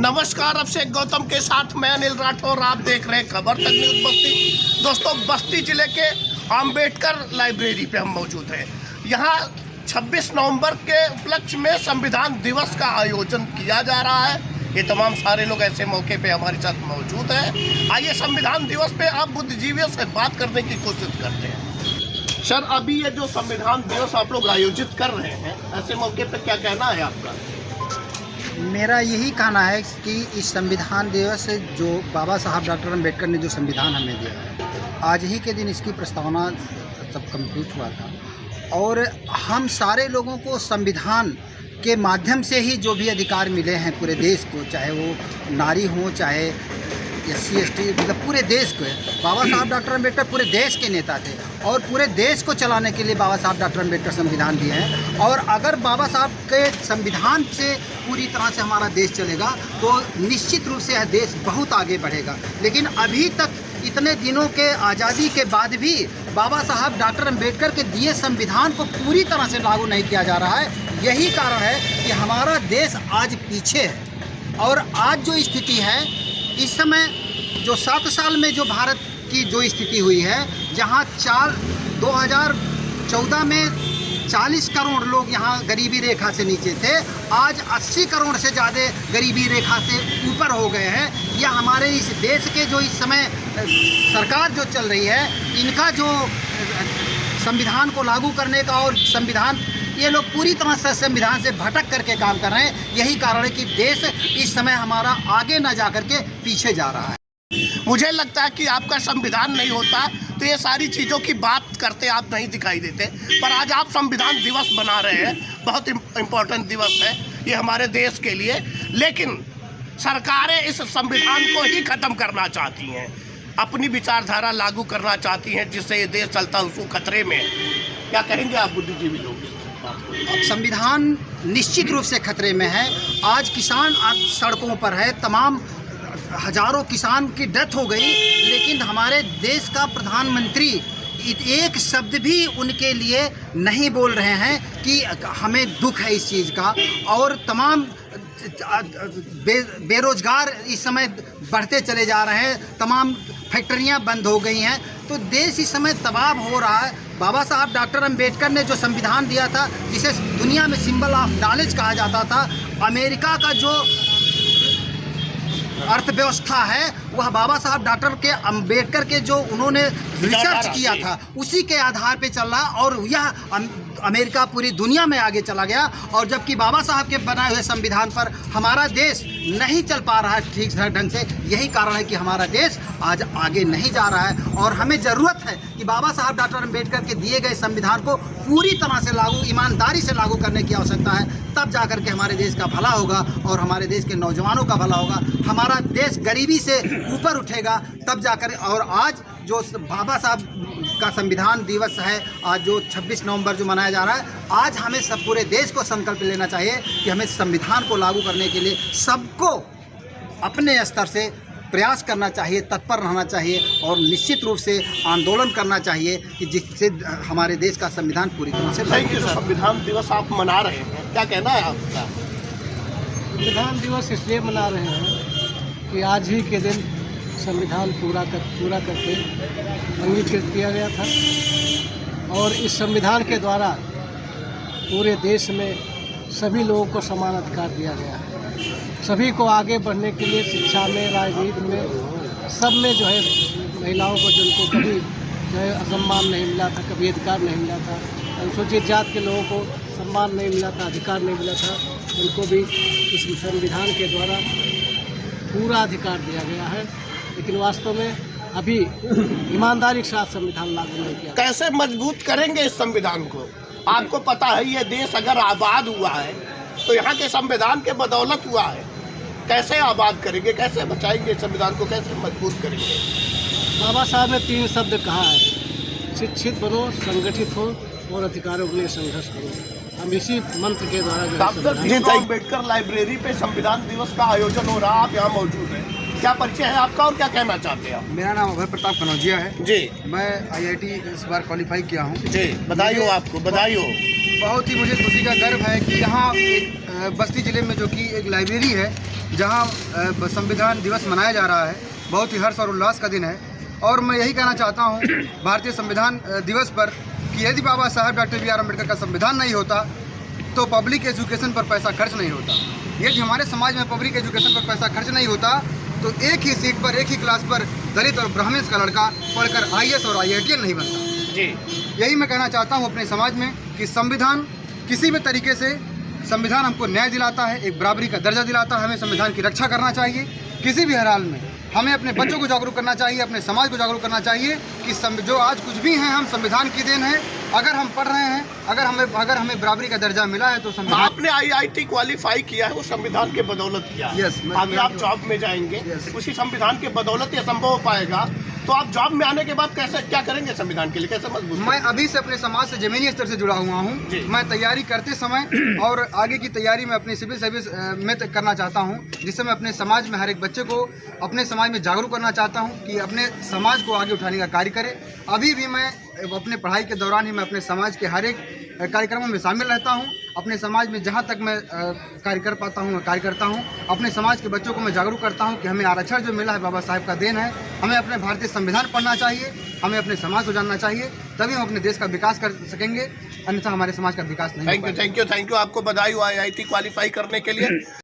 नमस्कार, अब से गौतम के साथ मैं अनिल राठौर। आप देख रहे हैं खबर तक न्यूज़ बस्ती। दोस्तों, बस्ती जिले के अंबेडकर लाइब्रेरी पे हम मौजूद हैं। यहाँ 26 नवंबर के उपलक्ष्य में संविधान दिवस का आयोजन किया जा रहा है। ये तमाम सारे लोग ऐसे मौके पे हमारे साथ मौजूद हैं। आइए संविधान दिवस पे आप बुद्धिजीवियों से बात करने की कोशिश करते हैं। सर, अभी ये जो संविधान दिवस आप लोग आयोजित कर रहे हैं, ऐसे मौके पे क्या कहना है आपका? मेरा यही कहना है कि इस संविधान दिवस जो बाबा साहब डॉक्टर अम्बेडकर ने जो संविधान हमें दिया है, आज ही के दिन इसकी प्रस्तावना सब कंप्लीट हुआ था और हम सारे लोगों को संविधान के माध्यम से ही जो भी अधिकार मिले हैं पूरे देश को, चाहे वो नारी हो, चाहे SC ST, मतलब पूरे देश को। बाबा साहब डॉक्टर अम्बेडकर पूरे देश के नेता थे और पूरे देश को चलाने के लिए बाबा साहब डॉक्टर अम्बेडकर संविधान दिए हैं। और अगर बाबा साहब के संविधान से पूरी तरह से हमारा देश चलेगा तो निश्चित रूप से यह देश बहुत आगे बढ़ेगा। लेकिन अभी तक इतने दिनों के आज़ादी के बाद भी बाबा साहब डॉक्टर अम्बेडकर के दिए संविधान को पूरी तरह से लागू नहीं किया जा रहा है। यही कारण है कि हमारा देश आज पीछे है। और आज जो स्थिति है, इस समय जो 7 साल में जो भारत की जो स्थिति हुई है, जहां 2014 में 40 करोड़ लोग यहाँ गरीबी रेखा से नीचे थे, आज 80 करोड़ से ज़्यादा गरीबी रेखा से ऊपर हो गए हैं। यह हमारे इस देश के जो इस समय सरकार जो चल रही है, इनका जो संविधान को लागू करने का और संविधान, ये लोग पूरी तरह से संविधान से भटक करके काम कर रहे हैं। यही कारण है कि देश इस समय हमारा आगे न जा करके पीछे जा रहा है। मुझे लगता है कि आपका संविधान नहीं होता तो ये सारी चीज़ों की बात करते आप नहीं दिखाई देते, पर आज आप संविधान दिवस बना रहे हैं। बहुत इम्पोर्टेंट दिवस है ये हमारे देश के लिए, लेकिन सरकारें इस संविधान को ही ख़त्म करना चाहती हैं, अपनी विचारधारा लागू करना चाहती हैं, जिससे ये देश चलता उसको खतरे में। क्या कहेंगे आप बुद्धिजीवी लोग? संविधान निश्चित रूप से खतरे में है। आज किसान आज सड़कों पर है, तमाम हजारों किसान की डेथ हो गई, लेकिन हमारे देश का प्रधानमंत्री एक शब्द भी उनके लिए नहीं बोल रहे हैं कि हमें दुख है इस चीज़ का। और तमाम बेरोजगार इस समय बढ़ते चले जा रहे हैं, तमाम फैक्ट्रियां बंद हो गई हैं, तो देश इस समय तबाह हो रहा है। बाबा साहब डॉक्टर अम्बेडकर ने जो संविधान दिया था, जिसे दुनिया में सिंबल ऑफ नॉलेज कहा जाता था, अमेरिका का जो अर्थव्यवस्था है वह बाबा साहब डॉक्टर के अम्बेडकर के जो उन्होंने रिसर्च किया था उसी के आधार पे चल रहा, और यह अमेरिका पूरी दुनिया में आगे चला गया। और जबकि बाबा साहब के बनाए हुए संविधान पर हमारा देश नहीं चल पा रहा है ठीक ढंग से। यही कारण है कि हमारा देश आज आगे नहीं जा रहा है और हमें ज़रूरत है कि बाबा साहब डॉक्टर अम्बेडकर के दिए गए संविधान को पूरी तरह से लागू, ईमानदारी से लागू करने की आवश्यकता है। तब जाकर के हमारे देश का भला होगा और हमारे देश के नौजवानों का भला होगा। हमारा देश गरीबी से ऊपर उठेगा तब जाकर। और आज जो बाबा साहब का संविधान दिवस है, आज जो 26 नवंबर जो मनाया जा रहा है, आज हमें सब पूरे देश को संकल्प लेना चाहिए कि हमें संविधान को लागू करने के लिए सबको अपने स्तर से प्रयास करना चाहिए, तत्पर रहना चाहिए और निश्चित रूप से आंदोलन करना चाहिए कि जिससे हमारे देश का संविधान पूरी तरह से लागू हो। संविधान दिवस आप मना रहे हैं, क्या कहना है आपका? संविधान दिवस इसलिए मना रहे हैं कि आज ही के दिन संविधान पूरा करके अंगीकृत किया गया था और इस संविधान के द्वारा पूरे देश में सभी लोगों को समान अधिकार दिया गया है। सभी को आगे बढ़ने के लिए शिक्षा में, राजनीति में, सब में जो है महिलाओं को, जिनको कभी जो है सम्मान नहीं मिला था, कभी अधिकार नहीं मिला था, अनुसूचित जाति के लोगों को सम्मान नहीं मिला था, अधिकार नहीं मिला था, उनको भी इस संविधान के द्वारा पूरा अधिकार दिया गया है। लेकिन वास्तव में अभी ईमानदारी के साथ संविधान लागू नहीं किया। कैसे मजबूत करेंगे इस संविधान को? आपको पता है ये देश अगर आबाद हुआ है तो यहाँ के संविधान के बदौलत हुआ है। कैसे आबाद करेंगे, कैसे बचाएंगे संविधान को, कैसे मजबूत करेंगे? बाबा साहब ने 3 शब्द कहा है, शिक्षित बनो, संगठित हो और अधिकारों के लिए संघर्ष करो। हम इसी मंत्र के द्वारा डॉक्टर अम्बेडकर लाइब्रेरी पे संविधान दिवस का आयोजन हो रहा, आप यहाँ मौजूद हैं। क्या परिचय है आपका और क्या कहना चाहते हैं आप? मेरा नाम अभय प्रताप कनौजिया है जी। मैं IIT इस बार क्वालिफाई किया हूँ जी। बधाई हो आपको, बधाई हो। बहुत ही मुझे खुशी का गर्व है कि यहाँ एक बस्ती ज़िले में जो कि एक लाइब्रेरी है जहां संविधान दिवस मनाया जा रहा है। बहुत ही हर्ष और उल्लास का दिन है और मैं यही कहना चाहता हूं भारतीय संविधान दिवस पर कि यदि बाबा साहब डॉक्टर बी आर अम्बेडकर का संविधान नहीं होता तो पब्लिक एजुकेशन पर पैसा खर्च नहीं होता। यदि हमारे समाज में पब्लिक एजुकेशन पर पैसा खर्च नहीं होता तो एक ही सीट पर, एक ही क्लास पर दलित और ब्राह्मण का लड़का पढ़कर IAS और IITian नहीं बनता। जी, यही मैं कहना चाहता हूँ अपने समाज में कि संविधान किसी भी तरीके से, संविधान हमको न्याय दिलाता है, एक बराबरी का दर्जा दिलाता है। हमें संविधान की रक्षा करना चाहिए किसी भी हाल में। हमें अपने बच्चों को जागरूक करना चाहिए, अपने समाज को जागरूक करना चाहिए कि जो आज कुछ भी हैं हम संविधान की देन है। अगर हम पढ़ रहे हैं, अगर हमें बराबरी का दर्जा मिला है तो संविधान। आपने IIT क्वालिफाई किया है वो संविधान के बदौलत किया है। Yes, आगे आप जॉब में जाएंगे Yes. उसी संविधान के बदौलत ये संभव हो पाएगा। तो आप जॉब में आने के बाद कैसे क्या करेंगे संविधान के लिए, कैसे मजबूत? मैं अभी से अपने समाज से जमीनी स्तर से जुड़ा हुआ हूँ। मैं तैयारी करते समय और आगे की तैयारी में अपनी सिविल सर्विस में करना चाहता हूँ, जिससे मैं अपने समाज में हर एक बच्चे को अपने समाज में जागरूक करना चाहता हूँ कि अपने समाज को आगे उठाने का कार्य करे। अभी भी मैं अपने पढ़ाई के दौरान ही मैं अपने समाज के हर एक कार्यक्रमों में शामिल रहता हूँ। अपने समाज में जहाँ तक मैं कार्य कर पाता हूँ मैं कार्य करता हूँ। अपने समाज के बच्चों को मैं जागरूक करता हूँ कि हमें आरक्षण जो मिला है बाबा साहब का देन है। हमें अपने भारतीय संविधान पढ़ना चाहिए, हमें अपने समाज को जानना चाहिए, तभी हम अपने देश का विकास कर सकेंगे, अन्यथा हमारे समाज का विकास नहीं। थैंक यू आपको बधाई हो IIT क्वालिफाई करने के लिए।